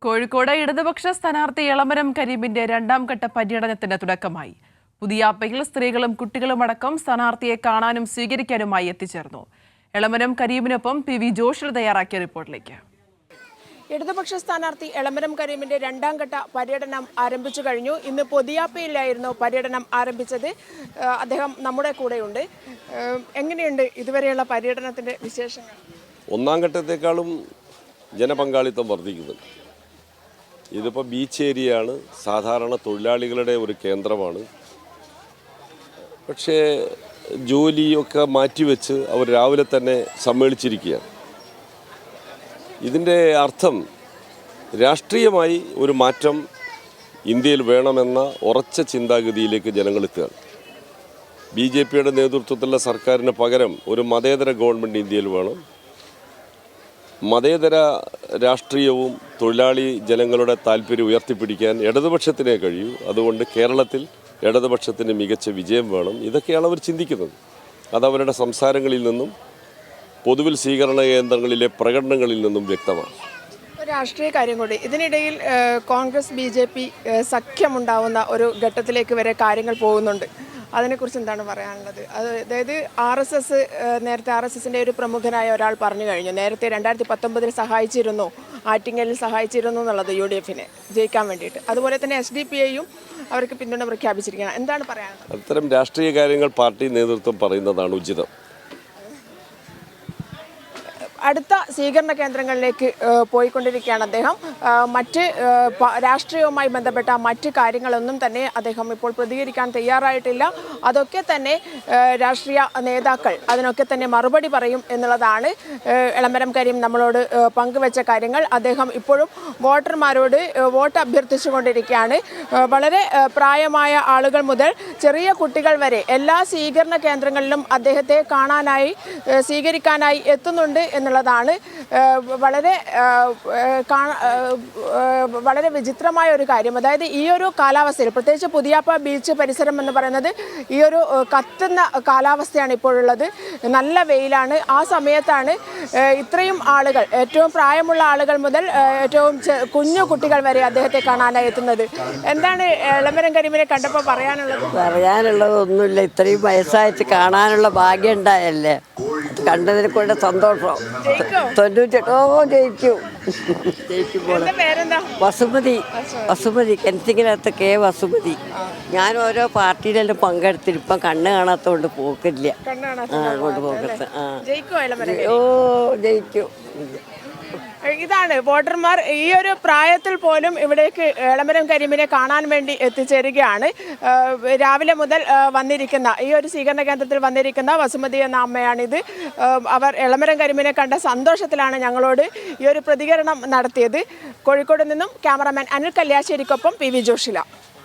കോഴിക്കോട് ഇടതുപക്ഷ സ്ഥാനാർത്ഥി എളമരം കരീമിന്റെ രണ്ടാം ഘട്ട പര്യടനത്തിന് തുടക്കമായി. പുതിയാപ്പയിൽ സ്ത്രീകളും കുട്ടികളുമടക്കം സ്ഥാനാർത്ഥിയെ കാണാനും സ്വീകരിക്കാനുമായി എത്തിച്ചേർന്നു. എളമരം കരീമിനൊപ്പം PV ജോഷിൽ തയ്യാറാക്കിയ റിപ്പോർട്ടിലേക്ക്. ഇടതുപക്ഷ സ്ഥാനാർത്ഥി എളമരം കരീമിന്റെ രണ്ടാം ഘട്ട പര്യടനം ആരംഭിച്ചു കഴിഞ്ഞു. ഇന്ന് പൊതിയാപ്പയിലായിരുന്നു പര്യടനം ആരംഭിച്ചത്. അദ്ദേഹം നമ്മുടെ കൂടെയുണ്ട്. എങ്ങനെയുണ്ട് ഇതുവരെയുള്ള പര്യടനത്തിന്റെ വിശേഷങ്ങൾ? ഒന്നാം ഘട്ടത്തെക്കാളും ജനപങ്കാളിത്തം വർദ്ധിക്കുന്നുണ്ട്. ഇതിപ്പോൾ ബീച്ച് ഏരിയയാണ്, സാധാരണ തൊഴിലാളികളുടെ ഒരു കേന്ദ്രമാണ്. പക്ഷേ ജോലിയൊക്കെ മാറ്റിവെച്ച് അവർ രാവിലെ തന്നെ സമ്മേളിച്ചിരിക്കുകയാണ്. ഇതിൻ്റെ അർത്ഥം രാഷ്ട്രീയമായി ഒരു മാറ്റം ഇന്ത്യയിൽ വേണമെന്ന ഉറച്ച ചിന്താഗതിയിലേക്ക് ജനങ്ങളെത്തുകയാണ്. BJPയുടെ നേതൃത്വത്തിലുള്ള സർക്കാരിന് പകരം ഒരു മതേതര ഗവൺമെൻറ് ഇന്ത്യയിൽ വേണം. മതേതര രാഷ്ട്രീയവും തൊഴിലാളി ജനങ്ങളുടെ താല്പര്യം ഉയർത്തിപ്പിടിക്കാൻ ഇടതുപക്ഷത്തിനേ കഴിയൂ. അതുകൊണ്ട് കേരളത്തിൽ ഇടതുപക്ഷത്തിന് മികച്ച വിജയം വേണം. ഇതൊക്കെയാണ് അവർ ചിന്തിക്കുന്നത്. അതവരുടെ സംസാരങ്ങളിൽ നിന്നും പൊതുവിൽ സ്വീകരണ കേന്ദ്രങ്ങളിലെ പ്രകടനങ്ങളിൽ നിന്നും വ്യക്തമാണ്. രാഷ്ട്രീയ കാര്യം കൂടി ഇതിനിടയിൽ കോൺഗ്രസ് BJP സഖ്യമുണ്ടാവുന്ന ഒരു ഘട്ടത്തിലേക്ക് വരെ കാര്യങ്ങൾ പോകുന്നുണ്ട്. അതിനെക്കുറിച്ച് എന്താണ് പറയാനുള്ളത്? അതായത് നേരത്തെ RSSന്റെ ഒരു പ്രമുഖനായ ഒരാൾ പറഞ്ഞു കഴിഞ്ഞു, നേരത്തെ 2019 സഹായിച്ചിരുന്നു, ആറ്റിങ്ങലിൽ സഹായിച്ചിരുന്നു എന്നുള്ളത് UDFനെ ജയിക്കാൻ വേണ്ടിയിട്ട്. അതുപോലെ തന്നെ SDPIയും അവർക്ക് പിന്തുണ പ്രഖ്യാപിച്ചിരിക്കുകയാണ്. എന്താണ് പറയാനുള്ളത്? അത്തരം രാഷ്ട്രീയ കാര്യങ്ങൾ പാർട്ടി നേതൃത്വം പറയുന്നതാണ് ഉചിതം. അടുത്ത സ്വീകരണ കേന്ദ്രങ്ങളിലേക്ക് പോയിക്കൊണ്ടിരിക്കുകയാണ് അദ്ദേഹം. മറ്റ് രാഷ്ട്രീയവുമായി ബന്ധപ്പെട്ട മറ്റ് കാര്യങ്ങളൊന്നും തന്നെ അദ്ദേഹം ഇപ്പോൾ പ്രതികരിക്കാൻ തയ്യാറായിട്ടില്ല. അതൊക്കെ തന്നെ രാഷ്ട്രീയ നേതാക്കൾ അതിനൊക്കെ തന്നെ മറുപടി പറയും എന്നുള്ളതാണ് എളമരം കരീം നമ്മളോട് പങ്കുവെച്ച കാര്യങ്ങൾ. അദ്ദേഹം ഇപ്പോഴും വോട്ടർമാരോട് വോട്ട് അഭ്യർത്ഥിച്ചുകൊണ്ടിരിക്കുകയാണ്. വളരെ പ്രായമായ ആളുകൾ മുതൽ ചെറിയ കുട്ടികൾ വരെ എല്ലാ സ്വീകരണ കേന്ദ്രങ്ങളിലും അദ്ദേഹത്തെ കാണാനായി സ്വീകരിക്കാനായി എത്തുന്നുണ്ട് എന്നുള്ളതാണ് വളരെ വിചിത്രമായ ഒരു കാര്യം. അതായത് ഈ ഒരു കാലാവസ്ഥയിൽ, പ്രത്യേകിച്ച് പുതിയാപ്പ ബീച്ച് പരിസരം എന്ന് പറയുന്നത് ഈ ഒരു കത്തുന്ന കാലാവസ്ഥയാണ് ഇപ്പോഴുള്ളത്. നല്ല വെയിലാണ്. ആ സമയത്താണ് ഇത്രയും ആളുകൾ, ഏറ്റവും പ്രായമുള്ള ആളുകൾ മുതൽ ഏറ്റവും കുഞ്ഞു കുട്ടികൾ വരെ അദ്ദേഹത്തെ കാണാനായി എത്തുന്നത്. എന്താണ് എളമരം കരീമിനെ കണ്ടപ്പോൾ പറയാനുള്ളത്? പറയാനുള്ളതൊന്നുമില്ല. ഇത്രയും വയസ്സായിട്ട് കാണാനുള്ള ഭാഗ്യം ഉണ്ടായല്ലേ, കണ്ടതിനെ കൊണ്ട് സന്തോഷം. 98 ജയിക്കും. വസുമതി കെൻസിങ്ങിനകത്ത് K വസുമതി. ഞാൻ ഓരോ പാർട്ടിയിലെല്ലാം പങ്കെടുത്തിട്ട് ഇപ്പം കണ്ണ് കാണാത്തോണ്ട് പോക്കില്ല. അങ്ങോട്ട് പോക്കത്ത്. ജയിക്കും. ഇതാണ് വോട്ടർമാർ ഈ ഒരു പ്രായത്തിൽ പോലും ഇവിടേക്ക് എളമരം കരീമിനെ കാണാൻ വേണ്ടി എത്തിച്ചേരുകയാണ്. രാവിലെ മുതൽ വന്നിരിക്കുന്ന ഈ ഒരു സ്വീകരണ കേന്ദ്രത്തിൽ വന്നിരിക്കുന്ന വസുമതി എന്ന അമ്മയാണിത്. അവർ എളമരം കരീമിനെ കണ്ട സന്തോഷത്തിലാണ് ഞങ്ങളോട് ഈ ഒരു പ്രതികരണം നടത്തിയത്. കോഴിക്കോട് നിന്നും ക്യാമറാമാൻ അനിൽ കല്യാശ്ശേരിക്കൊപ്പം PV ജോഷില.